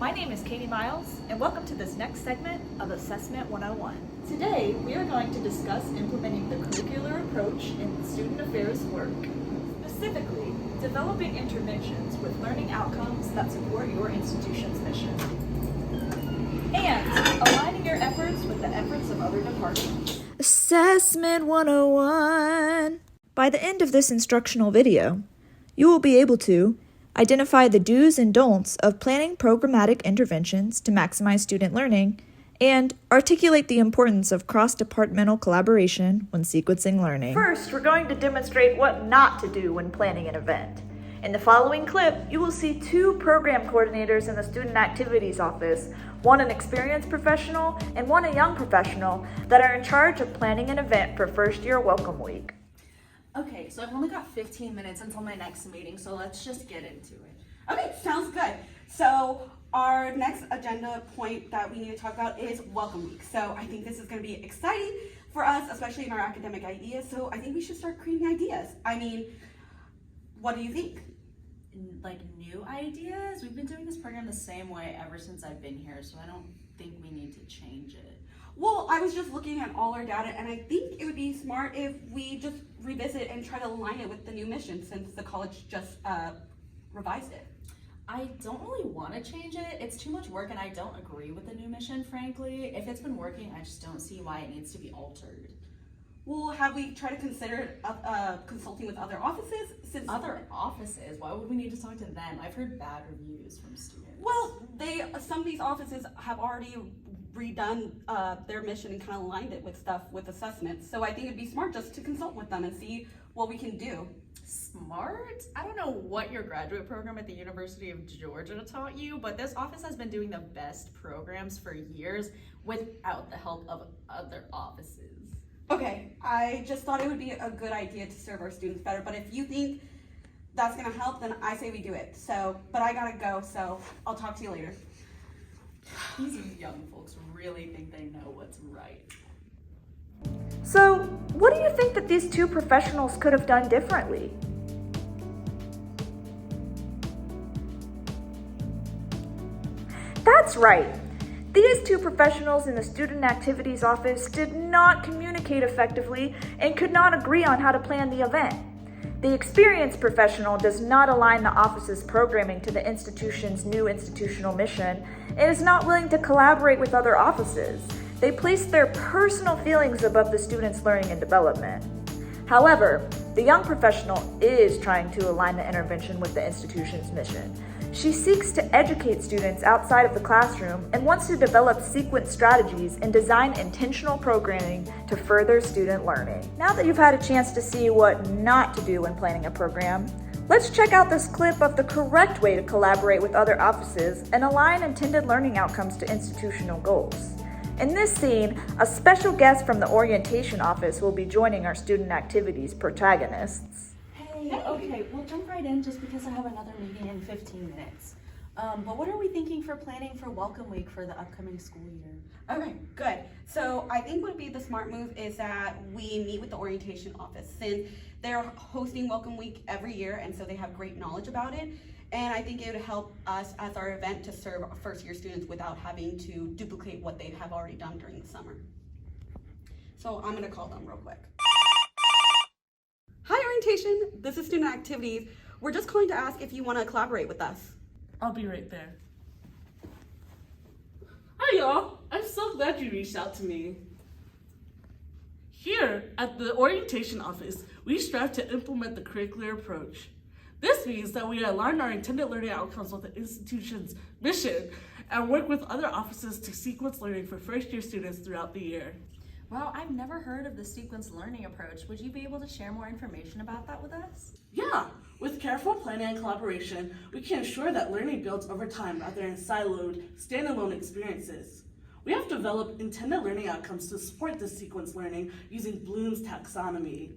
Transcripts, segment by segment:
My name is Katie Miles, and welcome to this next segment of Assessment 101. Today, we are going to discuss implementing the curricular approach in student affairs work, specifically developing interventions with learning outcomes that support your institution's mission, and aligning your efforts with the efforts of other departments. Assessment 101. By the end of this instructional video, you will be able to identify the do's and don'ts of planning programmatic interventions to maximize student learning, and articulate the importance of cross-departmental collaboration when sequencing learning. First, we're going to demonstrate what not to do when planning an event. In the following clip, you will see two program coordinators in the Student Activities Office, one an experienced professional and one a young professional, that are in charge of planning an event for First Year Welcome Week. Okay, so I've only got 15 minutes until my next meeting, so let's just get into it. Okay, sounds good. So our next agenda point that we need to talk about is Welcome Week. So I think this is going to be exciting for us, especially in our academic ideas. So I think we should start creating ideas. I mean, what do you think? Like new ideas? We've been doing this program the same way ever since I've been here, so I don't think we need to change it. Well, I was just looking at all our data, and I think it would be smart if we just revisit and try to align it with the new mission since the college just revised it. I don't really want to change it. It's too much work, and I don't agree with the new mission, frankly. If it's been working, I just don't see why it needs to be altered. Well, have we tried to consider consulting with other offices? Other offices? Why would we need to talk to them? I've heard bad reviews from students. Well, some of these offices have already redone their mission and kind of aligned it with assessments. So I think it'd be smart just to consult with them and see what we can do. Smart? I don't know what your graduate program at the University of Georgia taught you, but this office has been doing the best programs for years without the help of other offices. Okay, I just thought it would be a good idea to serve our students better, but if you think that's gonna help, then I say we do it. So, but I gotta go, so I'll talk to you later. These young folks really think they know what's right. So, what do you think that these two professionals could have done differently? That's right. These two professionals in the Student Activities Office did not communicate effectively and could not agree on how to plan the event. The experienced professional does not align the office's programming to the institution's new institutional mission and is not willing to collaborate with other offices. They place their personal feelings above the students' learning and development. However, the young professional is trying to align the intervention with the institution's mission. She seeks to educate students outside of the classroom and wants to develop sequence strategies and design intentional programming to further student learning. Now that you've had a chance to see what not to do when planning a program, let's check out this clip of the correct way to collaborate with other offices and align intended learning outcomes to institutional goals. In this scene, a special guest from the orientation office will be joining our student activities protagonists. Hey, okay, we'll jump right in just because I have another meeting in 15 minutes. But what are we thinking for planning for Welcome Week for the upcoming school year? Okay, good. So I think what would be the smart move is that we meet with the orientation office since they're hosting Welcome Week every year, and so they have great knowledge about it. And I think it would help us as our event to serve first year students without having to duplicate what they have already done during the summer. So I'm gonna call them real quick. Hi orientation, this is Student Activities. We're just calling to ask if you wanna collaborate with us. I'll be right there. Hi y'all, I'm so glad you reached out to me. Here at the orientation office, we strive to implement the curricular approach. This means that we align our intended learning outcomes with the institution's mission and work with other offices to sequence learning for first year students throughout the year. Well, I've never heard of the sequence learning approach. Would you be able to share more information about that with us? Yeah, with careful planning and collaboration, we can ensure that learning builds over time rather than siloed, standalone experiences. We have developed intended learning outcomes to support this sequence learning using Bloom's taxonomy.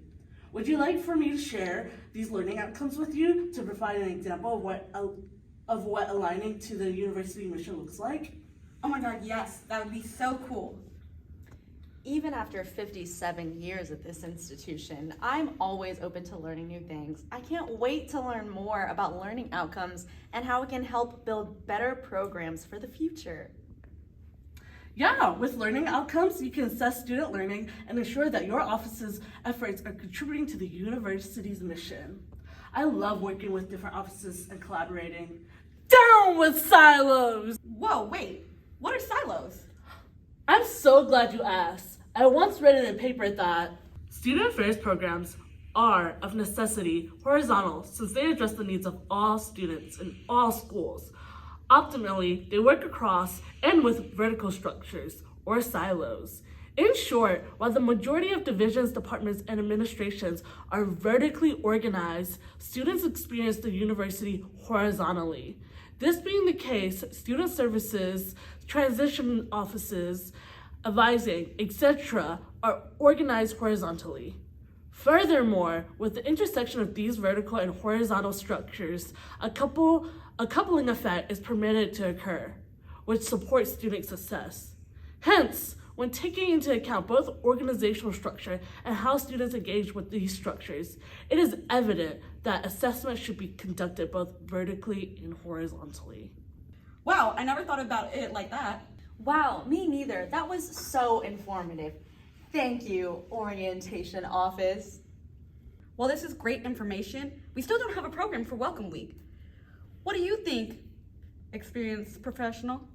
Would you like for me to share these learning outcomes with you to provide an example of what aligning to the university mission looks like? Oh my God, yes, that would be so cool. Even after 57 years at this institution, I'm always open to learning new things. I can't wait to learn more about learning outcomes and how it can help build better programs for the future. Yeah, with learning outcomes, you can assess student learning and ensure that your office's efforts are contributing to the university's mission. I love working with different offices and collaborating. Down with silos! Whoa, wait, what are silos? I'm so glad you asked. I once read in a paper that student affairs programs are, of necessity, horizontal since they address the needs of all students in all schools. Optimally, they work across and with vertical structures, or silos. In short, while the majority of divisions, departments, and administrations are vertically organized, students experience the university horizontally. This being the case, student services, transition offices, advising, etc. are organized horizontally. Furthermore, with the intersection of these vertical and horizontal structures, a coupling effect is permitted to occur, which supports student success. Hence, when taking into account both organizational structure and how students engage with these structures, it is evident that assessment should be conducted both vertically and horizontally. Wow, I never thought about it like that. Wow, me neither. That was so informative. Thank you, Orientation Office. Well, this is great information. We still don't have a program for Welcome Week. What do you think, experienced professional?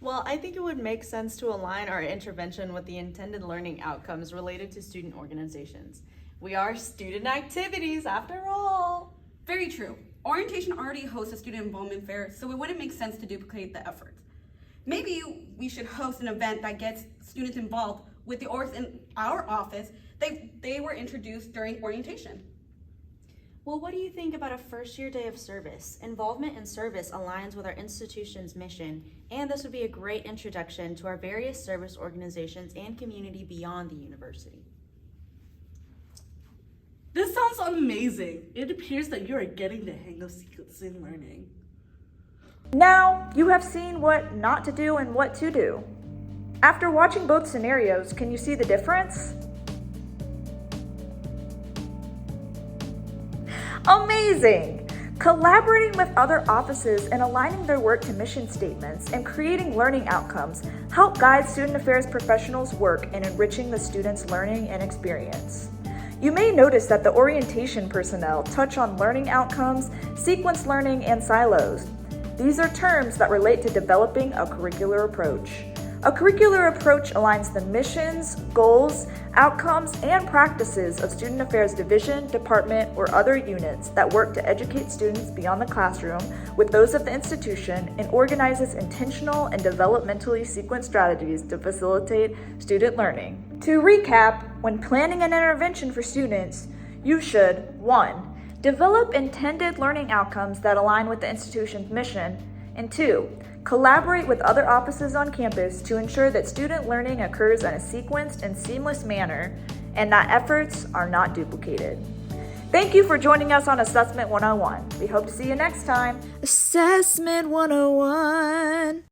Well, I think it would make sense to align our intervention with the intended learning outcomes related to student organizations. We are student activities after all. Very true. Orientation already hosts a student involvement fair, so it wouldn't make sense to duplicate the efforts. Maybe we should host an event that gets students involved with the orgs in our office. They were introduced during orientation. Well, what do you think about a first-year day of service? Involvement in service aligns with our institution's mission, and this would be a great introduction to our various service organizations and community beyond the university. This sounds amazing. It appears that you are getting the hang of sequencing learning. Now, you have seen what not to do and what to do. After watching both scenarios, can you see the difference? Amazing! Collaborating with other offices and aligning their work to mission statements and creating learning outcomes help guide student affairs professionals' work in enriching the students' learning and experience. You may notice that the orientation personnel touch on learning outcomes, sequence learning, and silos. These are terms that relate to developing a curricular approach. A curricular approach aligns the missions, goals, outcomes, and practices of student affairs division, department, or other units that work to educate students beyond the classroom with those of the institution and organizes intentional and developmentally sequenced strategies to facilitate student learning. To recap, when planning an intervention for students, you should 1. Develop intended learning outcomes that align with the institution's mission, and 2. Collaborate with other offices on campus to ensure that student learning occurs in a sequenced and seamless manner and that efforts are not duplicated. Thank you for joining us on Assessment 101. We hope to see you next time. Assessment 101.